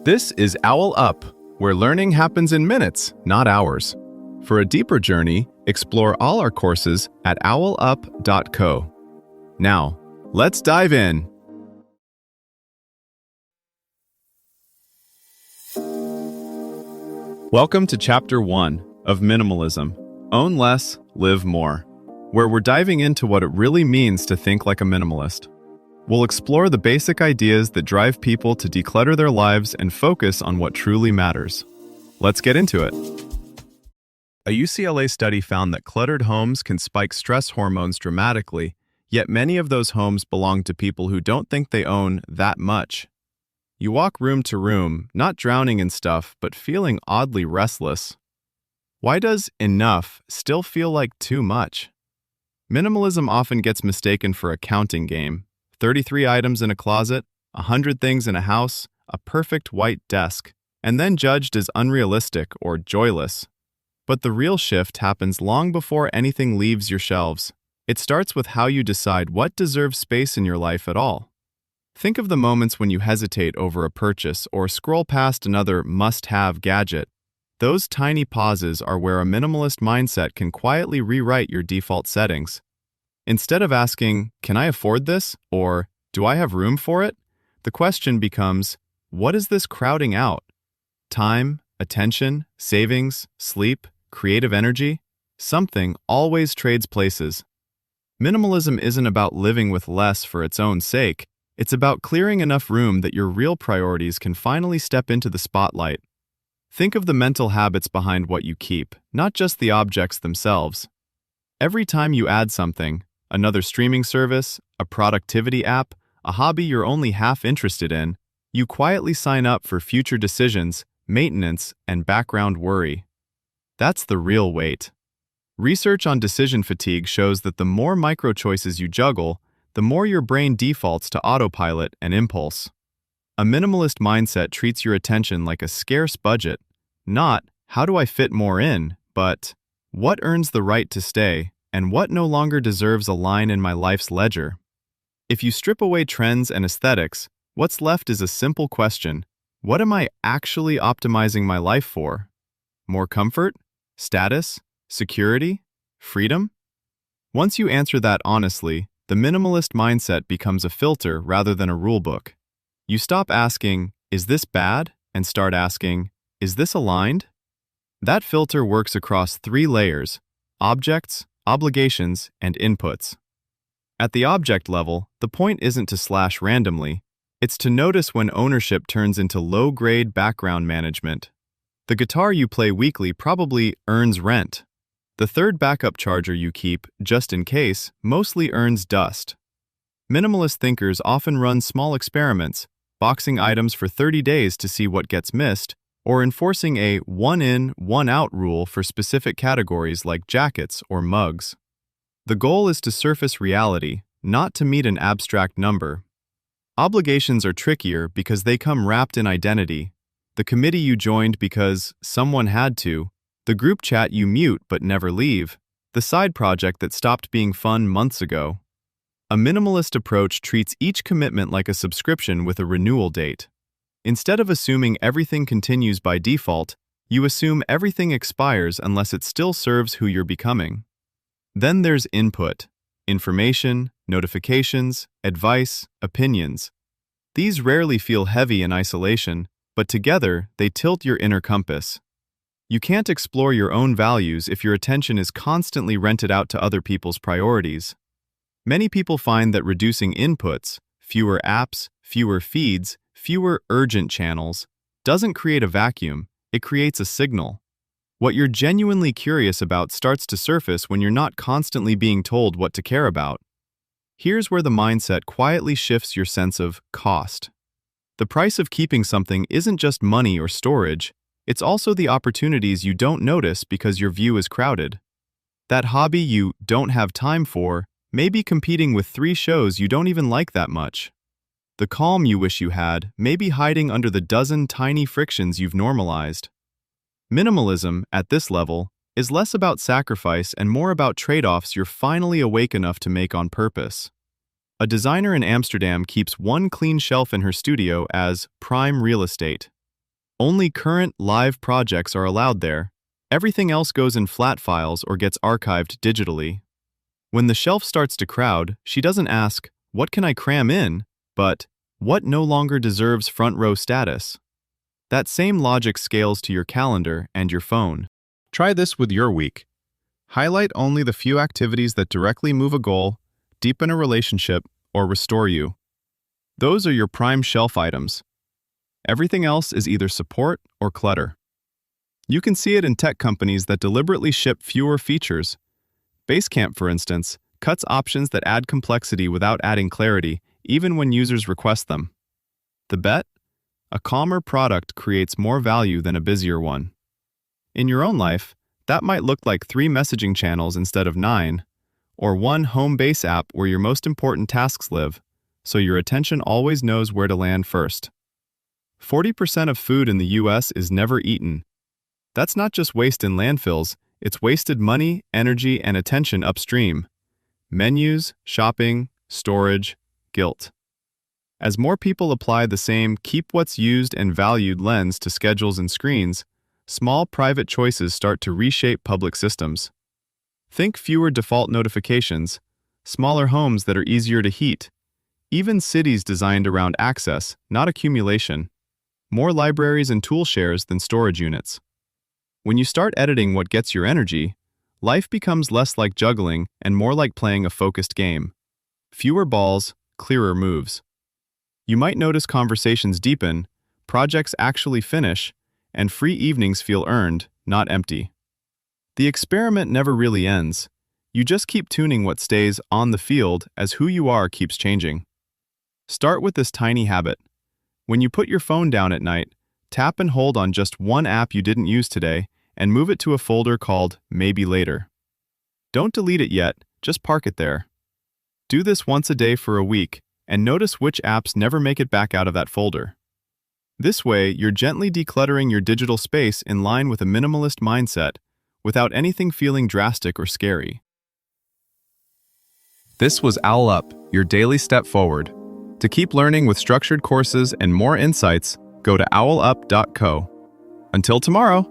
This is OwlUp, where learning happens in minutes, not hours. For a deeper journey, explore all our courses at owlup.co. Now, let's dive in. Welcome to Chapter 1 of Minimalism, Own Less, Live More, where we're diving into what it really means to think like a minimalist. We'll explore the basic ideas that drive people to declutter their lives and focus on what truly matters. Let's get into it. A UCLA study found that cluttered homes can spike stress hormones dramatically, yet many of those homes belong to people who don't think they own that much. You walk room to room, not drowning in stuff, but feeling oddly restless. Why does enough still feel like too much? Minimalism often gets mistaken for a counting game. 33 items in a closet, 100 things in a house, a perfect white desk, and then judged as unrealistic or joyless. But the real shift happens long before anything leaves your shelves. It starts with how you decide what deserves space in your life at all. Think of the moments when you hesitate over a purchase or scroll past another must-have gadget. Those tiny pauses are where a minimalist mindset can quietly rewrite your default settings. Instead of asking, "Can I afford this?" or "Do I have room for it?" the question becomes, what is this crowding out? Time, attention, savings, sleep, creative energy? Something always trades places. Minimalism isn't about living with less for its own sake. It's about clearing enough room that your real priorities can finally step into the spotlight. Think of the mental habits behind what you keep, not just the objects themselves. Every time you add something, another streaming service, a productivity app, a hobby you're only half interested in, you quietly sign up for future decisions, maintenance, and background worry. That's the real weight. Research on decision fatigue shows that the more micro-choices you juggle, the more your brain defaults to autopilot and impulse. A minimalist mindset treats your attention like a scarce budget, not "how do I fit more in," but "what earns the right to stay, and what no longer deserves a line in my life's ledger." If you strip away trends and aesthetics, what's left is a simple question: what am I actually optimizing my life for? More comfort? Status? Security? Freedom? Once you answer that honestly, the minimalist mindset becomes a filter rather than a rulebook. You stop asking, "Is this bad?" and start asking, "Is this aligned?" That filter works across 3 layers: objects, obligations, and inputs. At the object level, the point isn't to slash randomly. It's to notice when ownership turns into low-grade background management. The guitar you play weekly probably earns rent. The third backup charger you keep, just in case, mostly earns dust. Minimalist thinkers often run small experiments, boxing items for 30 days to see what gets missed, or enforcing a one-in, one-out rule for specific categories like jackets or mugs. The goal is to surface reality, not to meet an abstract number. Obligations are trickier because they come wrapped in identity. The committee you joined because someone had to, the group chat you mute but never leave, the side project that stopped being fun months ago. A minimalist approach treats each commitment like a subscription with a renewal date. Instead of assuming everything continues by default, you assume everything expires unless it still serves who you're becoming. Then there's input: information, notifications, advice, opinions. These rarely feel heavy in isolation, but together they tilt your inner compass. You can't explore your own values if your attention is constantly rented out to other people's priorities. Many people find that reducing inputs, fewer apps, fewer feeds, fewer urgent channels, doesn't create a vacuum, it creates a signal. What you're genuinely curious about starts to surface when you're not constantly being told what to care about. Here's where the mindset quietly shifts your sense of cost. The price of keeping something isn't just money or storage, it's also the opportunities you don't notice because your view is crowded. That hobby you don't have time for may be competing with 3 shows you don't even like that much. The calm you wish you had may be hiding under the dozen tiny frictions you've normalized. Minimalism, at this level, is less about sacrifice and more about trade-offs you're finally awake enough to make on purpose. A designer in Amsterdam keeps one clean shelf in her studio as prime real estate. Only current, live projects are allowed there. Everything else goes in flat files or gets archived digitally. When the shelf starts to crowd, she doesn't ask, "What can I cram in?" but, "What no longer deserves front row status?" That same logic scales to your calendar and your phone. Try this with your week. Highlight only the few activities that directly move a goal, deepen a relationship, or restore you. Those are your prime shelf items. Everything else is either support or clutter. You can see it in tech companies that deliberately ship fewer features. Basecamp, for instance, cuts options that add complexity without adding clarity, even when users request them. The bet? A calmer product creates more value than a busier one. In your own life, that might look like 3 messaging channels instead of 9, or one home base app where your most important tasks live, so your attention always knows where to land first. 40% of food in the US is never eaten. That's not just waste in landfills, it's wasted money, energy, and attention upstream. Menus, shopping, storage, guilt. As more people apply the same keep what's used and valued lens to schedules and screens, small private choices start to reshape public systems. Think fewer default notifications, smaller homes that are easier to heat, even cities designed around access, not accumulation, more libraries and tool shares than storage units. When you start editing what gets your energy, life becomes less like juggling and more like playing a focused game. Fewer balls, clearer moves. You might notice conversations deepen, projects actually finish, and free evenings feel earned, not empty. The experiment never really ends. You just keep tuning what stays on the field as who you are keeps changing. Start with this tiny habit. When you put your phone down at night, tap and hold on just one app you didn't use today and move it to a folder called Maybe Later. Don't delete it yet, just park it there. Do this once a day for a week, and notice which apps never make it back out of that folder. This way, you're gently decluttering your digital space in line with a minimalist mindset, without anything feeling drastic or scary. This was OwlUp, your daily step forward. To keep learning with structured courses and more insights, go to owlup.co. Until tomorrow!